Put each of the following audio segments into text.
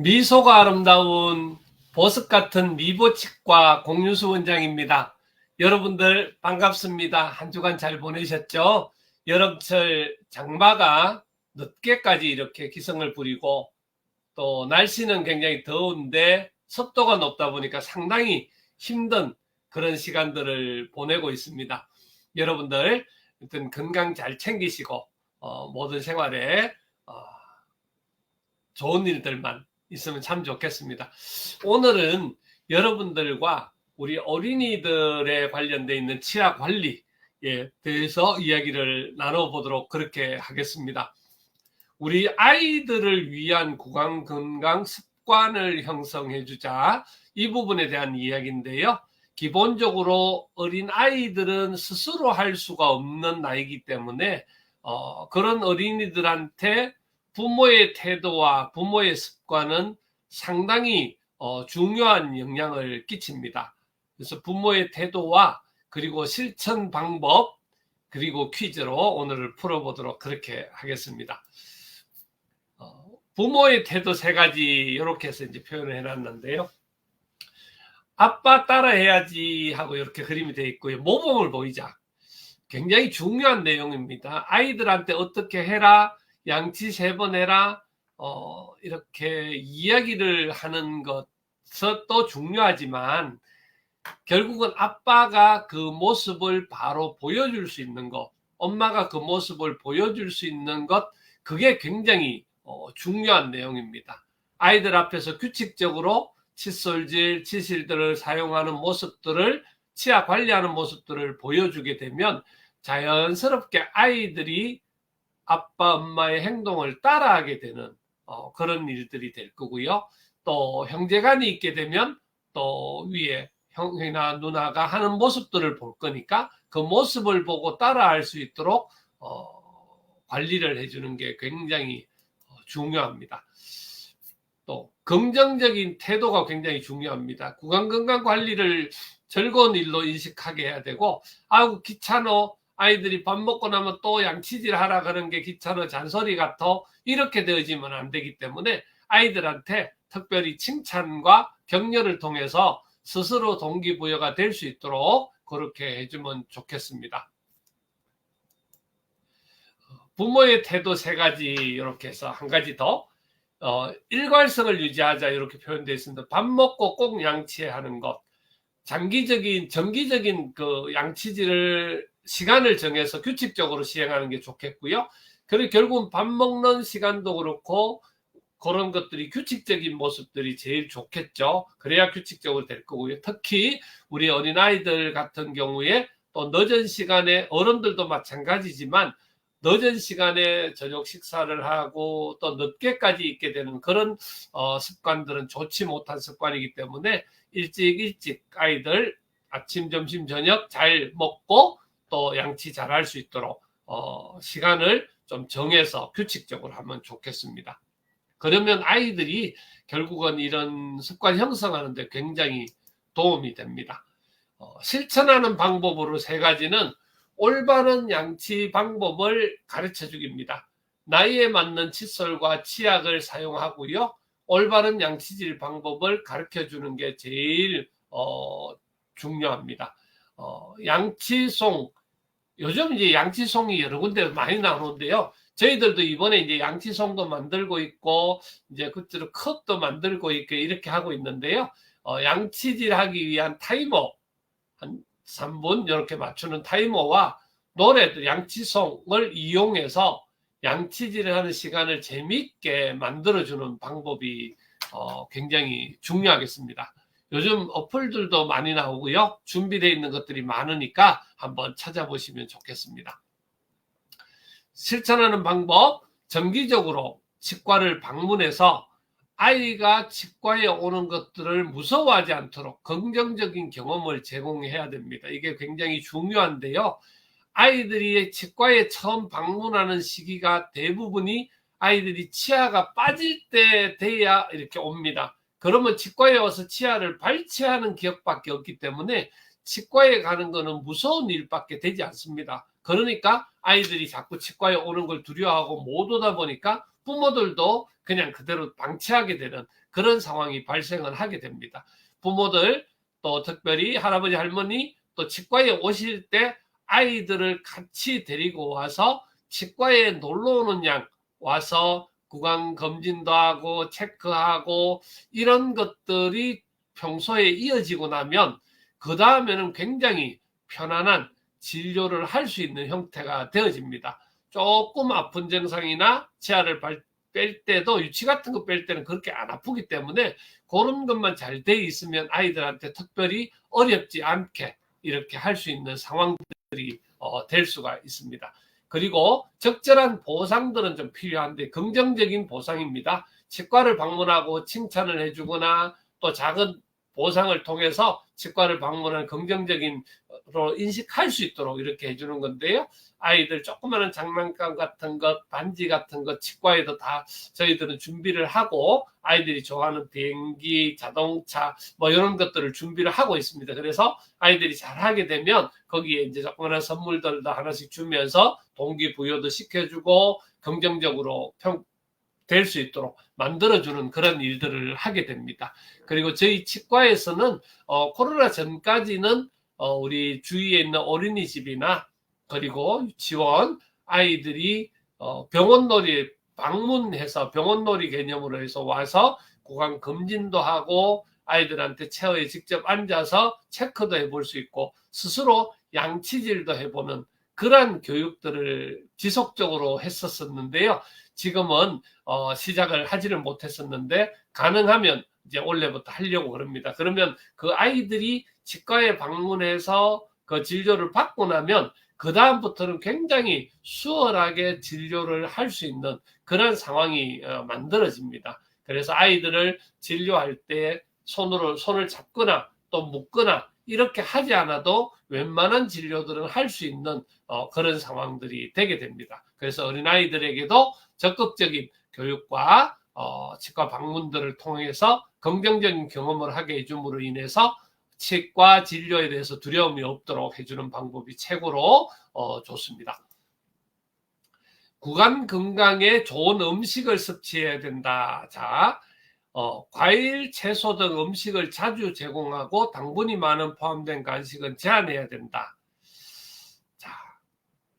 미소가 아름다운 보석 같은 미보치과 공유수 원장입니다. 여러분들 반갑습니다. 한 주간 잘 보내셨죠? 여름철 장마가 늦게까지 이렇게 기승을 부리고 또 날씨는 굉장히 더운데 습도가 높다 보니까 상당히 힘든 그런 시간들을 보내고 있습니다. 여러분들 일단 건강 잘 챙기시고 모든 생활에 좋은 일들만 있으면 참 좋겠습니다. 오늘은 여러분들과 우리 어린이들에 관련되어 있는 치아 관리에 대해서 이야기를 나눠보도록 그렇게 하겠습니다. 우리 아이들을 위한 구강 건강 습관을 형성해 주자, 이 부분에 대한 이야기인데요. 기본적으로 어린 아이들은 스스로 할 수가 없는 나이기 때문에 그런 어린이들한테 부모의 태도와 부모의 습관은 상당히 중요한 영향을 끼칩니다. 그래서 부모의 태도와 그리고 실천 방법 그리고 퀴즈로 오늘을 풀어보도록 그렇게 하겠습니다. 부모의 태도 세 가지 이렇게 해서 이제 표현을 해놨는데요. 아빠 따라해야지 하고 이렇게 그림이 되어 있고요. 모범을 보이자. 굉장히 중요한 내용입니다. 아이들한테 어떻게 해라, 양치 3번 해라, 이렇게 이야기를 하는 것도 중요하지만 결국은 아빠가 그 모습을 바로 보여줄 수 있는 것, 엄마가 그 모습을 보여줄 수 있는 것, 그게 굉장히 중요한 내용입니다. 아이들 앞에서 규칙적으로 칫솔질, 치실들을 사용하는 모습들을, 치아 관리하는 모습들을 보여주게 되면 자연스럽게 아이들이 아빠, 엄마의 행동을 따라하게 되는 그런 일들이 될 거고요. 또 형제간이 있게 되면 또 위에 형이나 누나가 하는 모습들을 볼 거니까 그 모습을 보고 따라할 수 있도록 관리를 해주는 게 굉장히 중요합니다. 또 긍정적인 태도가 굉장히 중요합니다. 구강건강 관리를 즐거운 일로 인식하게 해야 되고, 아이고 귀찮어, 아이들이 밥 먹고 나면 또 양치질 하라 그런 게 귀찮아, 잔소리 같아, 이렇게 되어지면 안 되기 때문에 아이들한테 특별히 칭찬과 격려를 통해서 스스로 동기부여가 될 수 있도록 그렇게 해주면 좋겠습니다. 부모의 태도 3가지 이렇게 해서 한 가지 더, 일관성을 유지하자 이렇게 표현되어 있습니다. 밥 먹고 꼭 양치하는 것, 정기적인 그 양치질을 시간을 정해서 규칙적으로 시행하는 게 좋겠고요. 그리고 결국은 밥 먹는 시간도 그렇고 그런 것들이 규칙적인 모습들이 제일 좋겠죠. 그래야 규칙적으로 될 거고요. 특히 우리 어린아이들 같은 경우에 또 늦은 시간에, 어른들도 마찬가지지만 늦은 시간에 저녁 식사를 하고 또 늦게까지 있게 되는 그런 습관들은 좋지 못한 습관이기 때문에 일찍 아이들 아침, 점심, 저녁 잘 먹고 또 양치 잘 할 수 있도록 시간을 좀 정해서 규칙적으로 하면 좋겠습니다. 그러면 아이들이 결국은 이런 습관 형성하는 데 굉장히 도움이 됩니다. 실천하는 방법으로 3가지는 올바른 양치 방법을 가르쳐 주기입니다. 나이에 맞는 칫솔과 치약을 사용하고요. 올바른 양치질 방법을 가르쳐 주는 게 제일 중요합니다. 양치송, 요즘 이제 양치송이 여러 군데 많이 나오는데요. 저희들도 이번에 이제 양치송도 만들고 있고, 이제 그대로 컵도 만들고 있고, 이렇게 하고 있는데요. 양치질 하기 위한 타이머, 한 3분 이렇게 맞추는 타이머와 노래들, 양치송을 이용해서 양치질을 하는 시간을 재미있게 만들어주는 방법이 굉장히 중요하겠습니다. 요즘 어플들도 많이 나오고요. 준비되어 있는 것들이 많으니까 한번 찾아보시면 좋겠습니다. 실천하는 방법, 정기적으로 치과를 방문해서 아이가 치과에 오는 것들을 무서워하지 않도록 긍정적인 경험을 제공해야 됩니다. 이게 굉장히 중요한데요. 아이들이 치과에 처음 방문하는 시기가 대부분이 아이들이 치아가 빠질 때 돼야 이렇게 옵니다. 그러면 치과에 와서 치아를 발치하는 기억밖에 없기 때문에 치과에 가는 거는 무서운 일밖에 되지 않습니다. 그러니까 아이들이 자꾸 치과에 오는 걸 두려워하고 못 오다 보니까 부모들도 그냥 그대로 방치하게 되는 그런 상황이 발생을 하게 됩니다. 부모들 또 특별히 할아버지 할머니 또 치과에 오실 때 아이들을 같이 데리고 와서 치과에 놀러 오는 양 와서 구강 검진도 하고 체크하고 이런 것들이 평소에 이어지고 나면 그 다음에는 굉장히 편안한 진료를 할 수 있는 형태가 되어집니다. 조금 아픈 증상이나 치아를 뺄 때도 유치 같은 거 뺄 때는 그렇게 안 아프기 때문에 그런 것만 잘 돼 있으면 아이들한테 특별히 어렵지 않게 이렇게 할 수 있는 상황들이 될 수가 있습니다. 그리고 적절한 보상들은 좀 필요한데 긍정적인 보상입니다. 치과를 방문하고 칭찬을 해주거나 또 작은 보상을 통해서 치과를 방문하는 긍정적인로 인식할 수 있도록 이렇게 해주는 건데요. 아이들 조그마한 장난감 같은 것, 반지 같은 것 치과에도 다 저희들은 준비를 하고 아이들이 좋아하는 비행기, 자동차 뭐 이런 것들을 준비를 하고 있습니다. 그래서 아이들이 잘하게 되면 거기에 이제 조그마한 선물들도 하나씩 주면서 동기부여도 시켜주고 긍정적으로 될 수 있도록 만들어주는 그런 일들을 하게 됩니다. 그리고 저희 치과에서는 코로나 전까지는 우리 주위에 있는 어린이집이나 그리고 유치원 아이들이 병원놀이 방문해서 병원놀이 개념으로 해서 와서 구강 검진도 하고 아이들한테 체어에 직접 앉아서 체크도 해볼 수 있고 스스로 양치질도 해보는 그런 교육들을 지속적으로 했었는데요. 지금은 시작을 하지를 못했었는데 가능하면 이제 올해부터 하려고 그럽니다. 그러면 그 아이들이 치과에 방문해서 그 진료를 받고 나면 그 다음부터는 굉장히 수월하게 진료를 할 수 있는 그런 상황이 만들어집니다. 그래서 아이들을 진료할 때 손을 잡거나 또 묶거나 이렇게 하지 않아도 웬만한 진료들은 할 수 있는 그런 상황들이 되게 됩니다. 그래서 어린아이들에게도 적극적인 교육과 치과 방문들을 통해서 긍정적인 경험을 하게 해줌으로 인해서 치과 진료에 대해서 두려움이 없도록 해주는 방법이 최고로 좋습니다. 구강 건강에 좋은 음식을 섭취해야 된다. 자, 과일, 채소 등 음식을 자주 제공하고 당분이 많은 포함된 간식은 제한해야 된다. 자,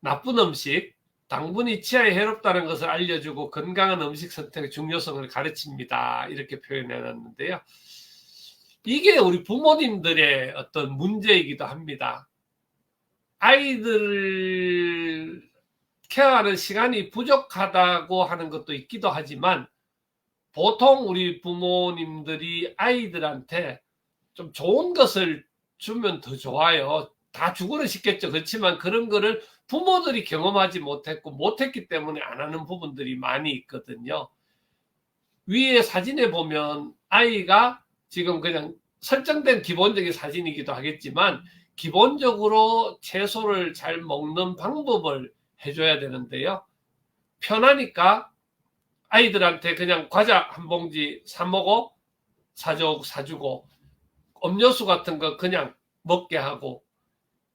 나쁜 음식, 당분이 치아에 해롭다는 것을 알려주고 건강한 음식 선택의 중요성을 가르칩니다. 이렇게 표현해놨는데요. 이게 우리 부모님들의 어떤 문제이기도 합니다. 아이들을 케어하는 시간이 부족하다고 하는 것도 있기도 하지만 보통 우리 부모님들이 아이들한테 좀 좋은 것을 주면 더 좋아요. 다 주고는 싶겠죠. 그렇지만 그런 거를 부모들이 경험하지 못했기 때문에 안 하는 부분들이 많이 있거든요. 위에 사진에 보면 아이가 지금 그냥 설정된 기본적인 사진이기도 하겠지만 기본적으로 채소를 잘 먹는 방법을 해줘야 되는데요. 편하니까 아이들한테 그냥 과자 한 봉지 사 먹어 사주고 음료수 같은 거 그냥 먹게 하고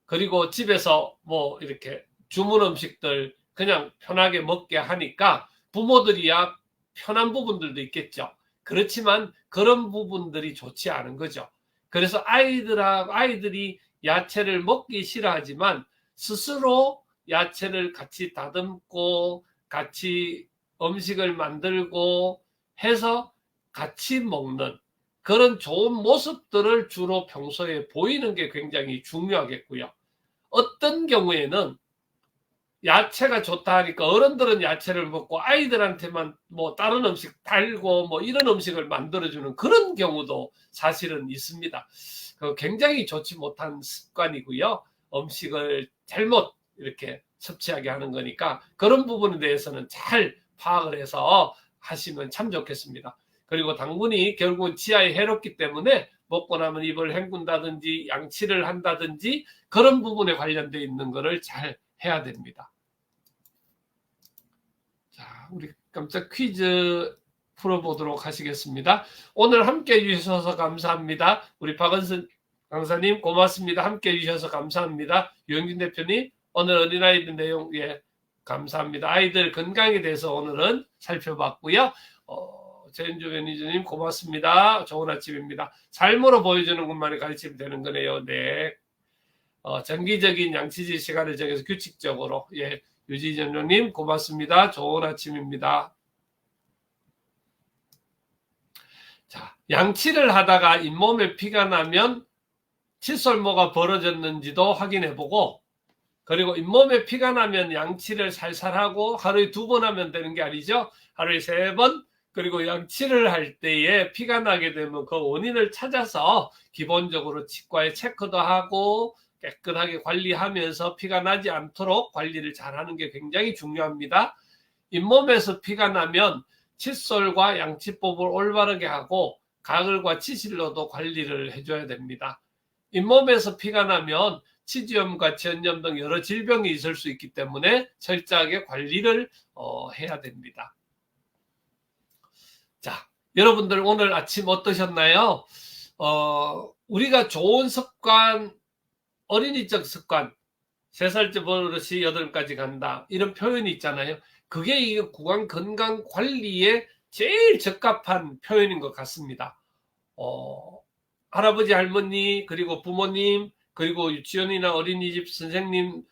그리고 집에서 뭐 이렇게 주문 음식들 그냥 편하게 먹게 하니까 부모들이야 편한 부분들도 있겠죠. 그렇지만 그런 부분들이 좋지 않은 거죠. 그래서 아이들이 야채를 먹기 싫어하지만 스스로 야채를 같이 다듬고 같이 음식을 만들고 해서 같이 먹는 그런 좋은 모습들을 주로 평소에 보이는 게 굉장히 중요하겠고요. 어떤 경우에는 야채가 좋다 하니까 어른들은 야채를 먹고 아이들한테만 뭐 다른 음식 달고 뭐 이런 음식을 만들어주는 그런 경우도 사실은 있습니다. 굉장히 좋지 못한 습관이고요. 음식을 잘못 이렇게 섭취하게 하는 거니까 그런 부분에 대해서는 잘 파악을 해서 하시면 참 좋겠습니다. 그리고 당분이 결국은 치아에 해롭기 때문에 먹고 나면 입을 헹군다든지 양치를 한다든지 그런 부분에 관련되어 있는 거를 잘 해야 됩니다. 자, 우리 깜짝 퀴즈 풀어보도록 하시겠습니다. 오늘 함께 해주셔서 감사합니다. 우리 박은선 강사님 고맙습니다. 함께 해주셔서 감사합니다. 유영진 대표님 오늘 어린아이들 내용 감사합니다. 아이들 건강에 대해서 오늘은 살펴봤고요. 전주 매니저님 고맙습니다. 좋은 아침입니다. 삶으로 보여주는 것만이 가르치면 되는 거네요. 네. 정기적인 양치질 시간을 정해서 규칙적으로. 예. 유지전용님 고맙습니다. 좋은 아침입니다. 자, 양치를 하다가 잇몸에 피가 나면 칫솔모가 벌어졌는지도 확인해보고, 그리고 잇몸에 피가 나면 양치를 살살 하고 하루에 2번 하면 되는 게 아니죠. 하루에 3번, 그리고 양치를 할 때에 피가 나게 되면 그 원인을 찾아서 기본적으로 치과에 체크도 하고 깨끗하게 관리하면서 피가 나지 않도록 관리를 잘하는 게 굉장히 중요합니다. 잇몸에서 피가 나면 칫솔과 양치법을 올바르게 하고 가글과 치실로도 관리를 해줘야 됩니다. 잇몸에서 피가 나면 치주염과 지연염 등 여러 질병이 있을 수 있기 때문에 철저하게 관리를 해야 됩니다. 자, 여러분들 오늘 아침 어떠셨나요? 우리가 좋은 습관, 어린이적 습관, 3살째 버릇이 8까지 간다, 이런 표현이 있잖아요. 그게 이 구강 건강 관리에 제일 적합한 표현인 것 같습니다. 할아버지, 할머니, 그리고 부모님, 그리고 유치원이나 어린이집 선생님,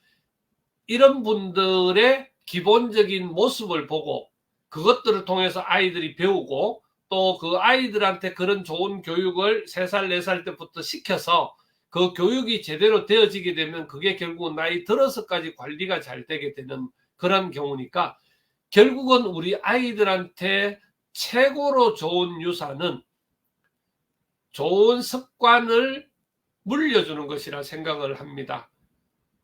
이런 분들의 기본적인 모습을 보고 그것들을 통해서 아이들이 배우고, 또 그 아이들한테 그런 좋은 교육을 3살, 4살 때부터 시켜서 그 교육이 제대로 되어지게 되면 그게 결국은 나이 들어서까지 관리가 잘 되게 되는 그런 경우니까, 결국은 우리 아이들한테 최고로 좋은 유산은 좋은 습관을 물려주는 것이라 생각을 합니다.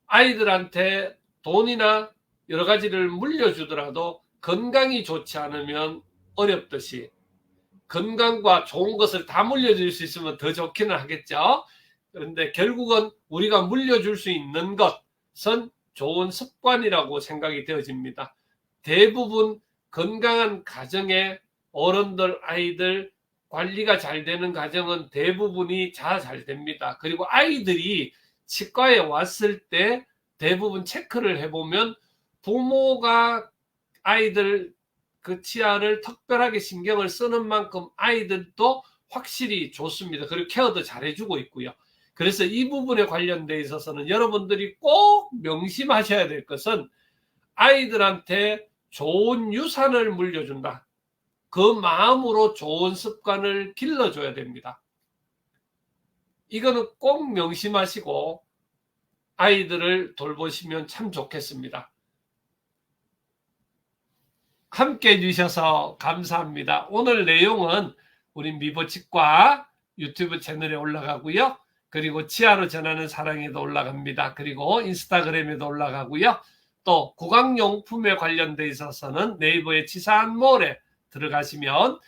아이들한테 돈이나 여러 가지를 물려주더라도 건강이 좋지 않으면 어렵듯이 건강과 좋은 것을 다 물려줄 수 있으면 더 좋기는 하겠죠. 그런데 결국은 우리가 물려줄 수 있는 것은 좋은 습관이라고 생각이 되어집니다. 대부분 건강한 가정의 어른들, 아이들, 관리가 잘 되는 가정은 대부분이 잘 됩니다. 그리고 아이들이 치과에 왔을 때 대부분 체크를 해보면 부모가 아이들 그 치아를 특별하게 신경을 쓰는 만큼 아이들도 확실히 좋습니다. 그리고 케어도 잘해주고 있고요. 그래서 이 부분에 관련돼 있어서는 여러분들이 꼭 명심하셔야 될 것은 아이들한테 좋은 유산을 물려준다, 그 마음으로 좋은 습관을 길러줘야 됩니다. 이거는 꼭 명심하시고 아이들을 돌보시면 참 좋겠습니다. 함께 해주셔서 감사합니다. 오늘 내용은 우리 미보치과 유튜브 채널에 올라가고요. 그리고 치아로 전하는 사랑에도 올라갑니다. 그리고 인스타그램에도 올라가고요. 또 구강용품에 관련돼 있어서는 네이버의 치사한몰에 들어가시면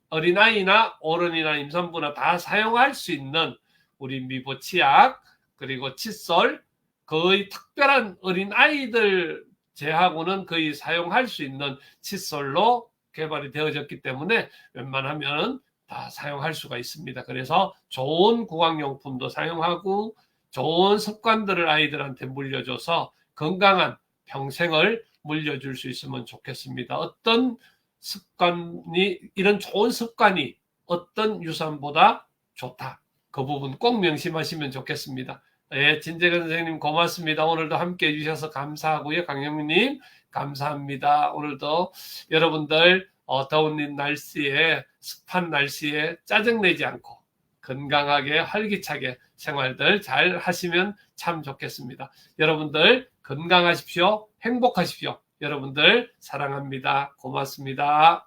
어린아이나 어른이나 임산부나 다 사용할 수 있는 우리 미보치약, 그리고 칫솔, 거의 특별한 어린아이들 제하고는 거의 사용할 수 있는 칫솔로 개발이 되어졌기 때문에 웬만하면 다 사용할 수가 있습니다. 그래서 좋은 구강용품도 사용하고 좋은 습관들을 아이들한테 물려줘서 건강한 평생을 물려줄 수 있으면 좋겠습니다. 어떤 습관이, 이런 좋은 습관이 어떤 유산보다 좋다, 그 부분 꼭 명심하시면 좋겠습니다. 예, 진재근 선생님 고맙습니다. 오늘도 함께 해주셔서 감사하고요. 강영민님 감사합니다. 오늘도 여러분들 더운 날씨에, 습한 날씨에 짜증내지 않고 건강하게 활기차게 생활들 잘 하시면 참 좋겠습니다. 여러분들 건강하십시오. 행복하십시오. 여러분들 사랑합니다. 고맙습니다.